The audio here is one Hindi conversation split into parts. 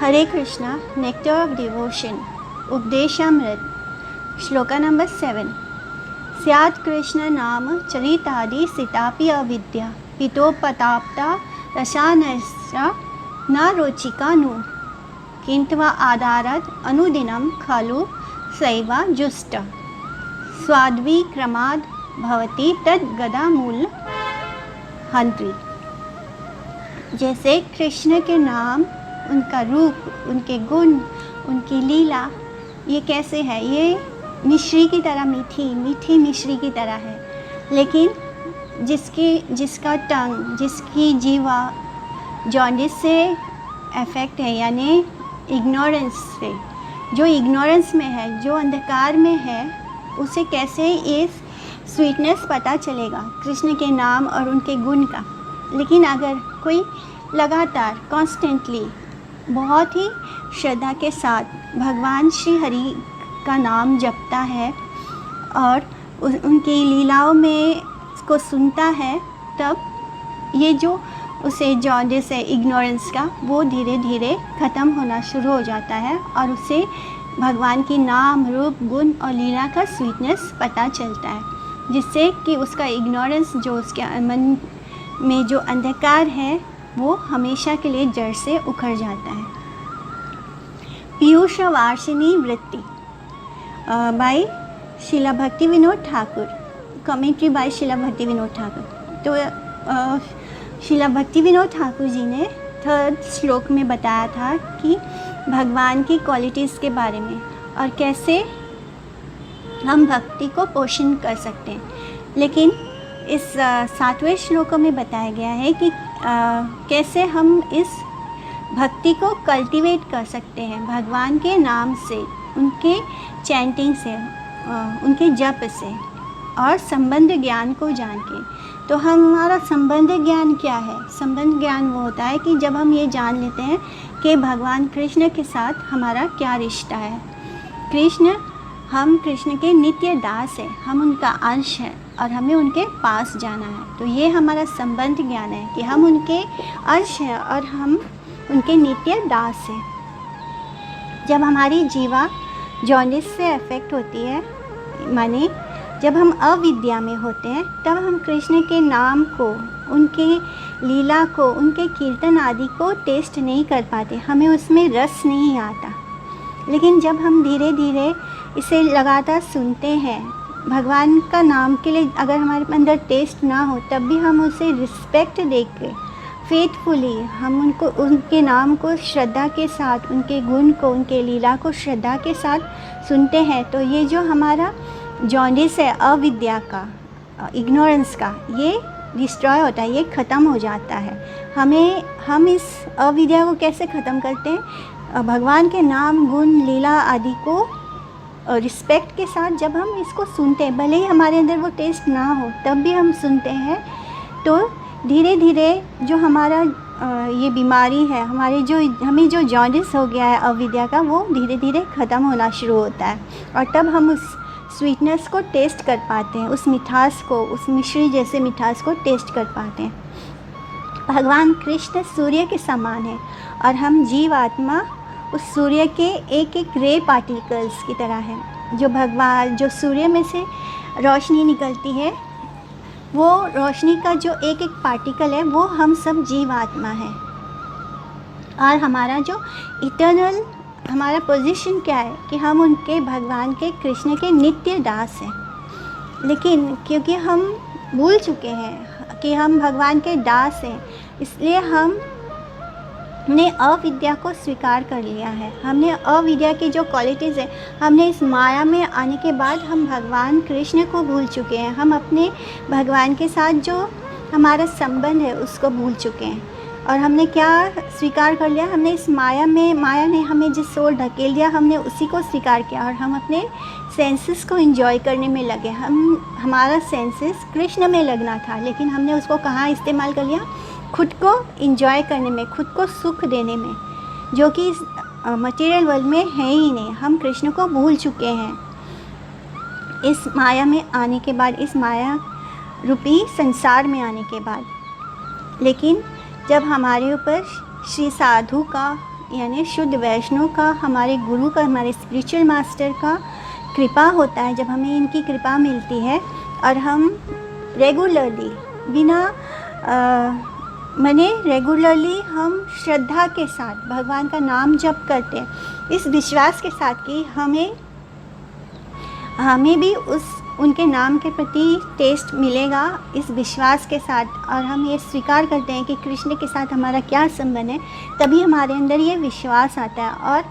Hare Krishna, nectar of devotion, Upadeshamrita, shloka number 7। स्यात् कृष्ण नाम चरितादि सितापि अविद्या पितोपताप्ता रसानस्या न रोचिका नु किंत्वा आधारात् अनुदिनं खलु सैवा जुष्ट स्वाद्विक्रमाद् भवति तद् गदामूल हंत्री। जैसे कृष्ण के नाम, उनका रूप, उनके गुण, उनकी लीला, ये कैसे है, ये मिश्री की तरह मीठी मिश्री की तरह है। लेकिन जिसका टंग, जिसकी जीवा जॉन्डिस से अफेक्ट है, यानी इग्नोरेंस से, जो इग्नोरेंस में है, जो अंधकार में है, उसे कैसे ये स्वीटनेस पता चलेगा कृष्ण के नाम और उनके गुण का। लेकिन अगर कोई लगातार कॉन्स्टेंटली बहुत ही श्रद्धा के साथ भगवान श्री हरि का नाम जपता है और उनकी लीलाओं में को सुनता है, तब ये जो उसे जॉन्डिस है इग्नोरेंस का, वो धीरे धीरे ख़त्म होना शुरू हो जाता है और उसे भगवान की नाम, रूप, गुण और लीला का स्वीटनेस पता चलता है, जिससे कि उसका इग्नोरेंस, जो उसके मन में जो अंधकार है, वो हमेशा के लिए जड़ से उखड़ जाता है। पीयूष वार्षिणी वृत्ति बाय शीला भक्ति विनोद ठाकुर, कमेंट्री बाय शीला भक्ति विनोद ठाकुर। तो शीला भक्ति विनोद ठाकुर जी ने 3rd श्लोक में बताया था कि भगवान की क्वालिटीज़ के बारे में और कैसे हम भक्ति को पोषण कर सकते हैं। लेकिन इस 7वें श्लोकों में बताया गया है कि कैसे हम इस भक्ति को कल्टीवेट कर सकते हैं भगवान के नाम से, उनके चैंटिंग से, उनके जप से और संबंध ज्ञान को जान के। तो हमारा संबंध ज्ञान क्या है? संबंध ज्ञान वो होता है कि जब हम ये जान लेते हैं कि भगवान कृष्ण के साथ हमारा क्या रिश्ता है। हम कृष्ण के नित्य दास हैं, हम उनका अंश हैं और हमें उनके पास जाना है। तो ये हमारा संबंध ज्ञान है कि हम उनके अंश हैं और हम उनके नित्य दास हैं। जब हमारी जीवा जॉन्डिस से अफेक्ट होती है, माने जब हम अविद्या में होते हैं, तब हम कृष्ण के नाम को, उनके लीला को, उनके कीर्तन आदि को टेस्ट नहीं कर पाते, हमें उसमें रस नहीं आता। लेकिन जब हम धीरे धीरे इसे लगातार सुनते हैं, भगवान का नाम के लिए अगर हमारे अंदर टेस्ट ना हो, तब भी हम उसे रिस्पेक्ट दे के फेथफुली हम उनके नाम को श्रद्धा के साथ, उनके गुण को, उनके लीला को श्रद्धा के साथ सुनते हैं, तो ये जो हमारा जॉन्डिस है अविद्या का, इग्नोरेंस का, ये डिस्ट्रॉय होता है, ये ख़त्म हो जाता है। हम इस अविद्या को कैसे ख़त्म करते हैं? भगवान के नाम, गुण, लीला आदि को रिस्पेक्ट के साथ जब हम इसको सुनते हैं, भले ही हमारे अंदर वो टेस्ट ना हो, तब भी हम सुनते हैं, तो धीरे धीरे जो हमारा ये बीमारी है, हमें जो जॉन्डिस हो गया है अविद्या का, वो धीरे धीरे ख़त्म होना शुरू होता है और तब हम उस स्वीटनेस को टेस्ट कर पाते हैं, उस मिठास को, उस मिश्री जैसे मिठास को टेस्ट कर पाते हैं। भगवान कृष्ण सूर्य के समान है और हम जीव आत्मा उस सूर्य के एक एक रे पार्टिकल्स की तरह है। जो सूर्य में से रोशनी निकलती है, वो रोशनी का जो एक एक पार्टिकल है, वो हम सब जीव आत्मा है। और हमारा जो इटर्नल हमारा पोजीशन क्या है कि हम उनके भगवान के कृष्ण के नित्य दास हैं। लेकिन क्योंकि हम भूल चुके हैं कि हम भगवान के दास हैं, इसलिए हमने अविद्या को स्वीकार कर लिया है। हमने अविद्या की जो क्वालिटीज़ है, हमने इस माया में आने के बाद हम भगवान कृष्ण को भूल चुके हैं। हम अपने भगवान के साथ जो हमारा संबंध है उसको भूल चुके हैं और हमने क्या स्वीकार कर लिया? हमने इस माया ने हमें जिस ओर ढकेल दिया, हमने उसी को स्वीकार किया और हम अपने सेंसेस को एंजॉय करने में लगे। हमारा सेंसेस कृष्ण में लगना था, लेकिन हमने उसको कहाँ इस्तेमाल कर लिया? खुद को एंजॉय करने में, खुद को सुख देने में, जो कि इस मटेरियल वर्ल्ड में है ही नहीं। हम कृष्ण को भूल चुके हैं इस माया में आने के बाद, इस माया रूपी संसार में आने के बाद। लेकिन जब हमारे ऊपर श्री साधु का यानी शुद्ध वैष्णव का, हमारे गुरु का, हमारे स्पिरिचुअल मास्टर का कृपा होता है। जब हमें इनकी कृपा मिलती है और हम रेगुलरली बिना रेगुलरली हम श्रद्धा के साथ भगवान का नाम जप करते हैं, इस विश्वास के साथ कि हमें भी उनके नाम के प्रति टेस्ट मिलेगा, इस विश्वास के साथ, और हम ये स्वीकार करते हैं कि कृष्ण के साथ हमारा क्या संबंध है, तभी हमारे अंदर ये विश्वास आता है। और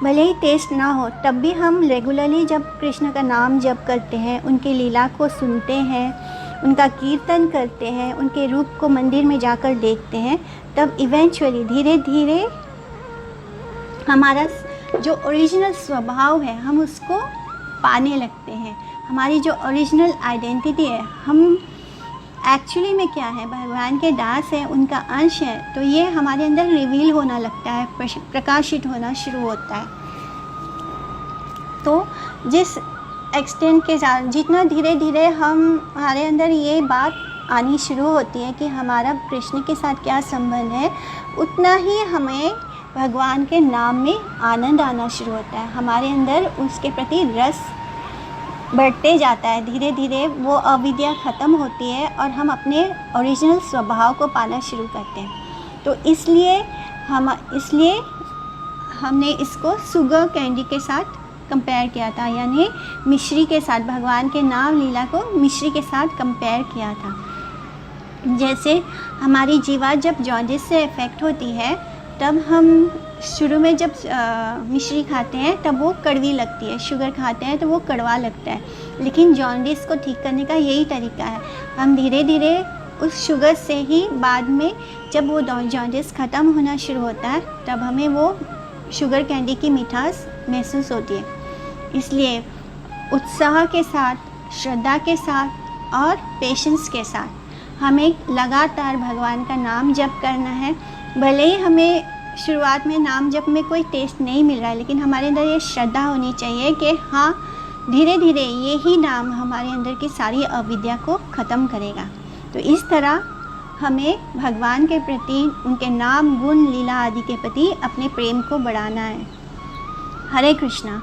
भले ही टेस्ट ना हो तब भी हम रेगुलरली जब कृष्ण का नाम जप करते हैं, उनकी लीला को सुनते हैं, उनका कीर्तन करते हैं, उनके रूप को मंदिर में जाकर देखते हैं, तब इवेंचुअली धीरे धीरे हमारा जो ओरिजिनल स्वभाव है हम उसको पाने लगते हैं। हमारी जो ओरिजिनल आइडेंटिटी है, हम एक्चुअली में क्या है, भगवान के दास हैं, उनका अंश है, तो ये हमारे अंदर रिवील होना लगता है, प्रकाशित होना शुरू होता है। तो जिस एक्सटेंट के साथ, जितना धीरे धीरे हमारे अंदर ये बात आनी शुरू होती है कि हमारा कृष्ण के साथ क्या संबंध है, उतना ही हमें भगवान के नाम में आनंद आना शुरू होता है। हमारे अंदर उसके प्रति रस बढ़ते जाता है, धीरे धीरे वो अविद्या ख़त्म होती है और हम अपने ओरिजिनल स्वभाव को पाना शुरू करते हैं। तो इसलिए हमने इसको शुगर कैंडी के साथ कंपेयर किया था, यानी मिश्री के साथ, भगवान के नाम लीला को मिश्री के साथ कंपेयर किया था। जैसे हमारी जीवा जब जॉन्डिस से इफ़ेक्ट होती है, तब हम शुरू में जब मिश्री खाते हैं तब वो कड़वी लगती है, शुगर खाते हैं तो वो कड़वा लगता है, लेकिन जॉन्डिस को ठीक करने का यही तरीका है। हम धीरे धीरे उस शुगर से ही बाद में जब वो जॉन्डिस ख़त्म होना शुरू होता है, तब हमें वो शुगर कैंडी की मिठास महसूस होती है। इसलिए उत्साह के साथ, श्रद्धा के साथ और पेशेंस के साथ हमें लगातार भगवान का नाम जप करना है। भले ही हमें शुरुआत में नाम जप में कोई टेस्ट नहीं मिल रहा है, लेकिन हमारे अंदर ये श्रद्धा होनी चाहिए कि हाँ, धीरे धीरे ये ही नाम हमारे अंदर की सारी अविद्या को ख़त्म करेगा। तो इस तरह हमें भगवान के प्रति, उनके नाम, गुण, लीला आदि के प्रति अपने प्रेम को बढ़ाना है। हरे कृष्णा।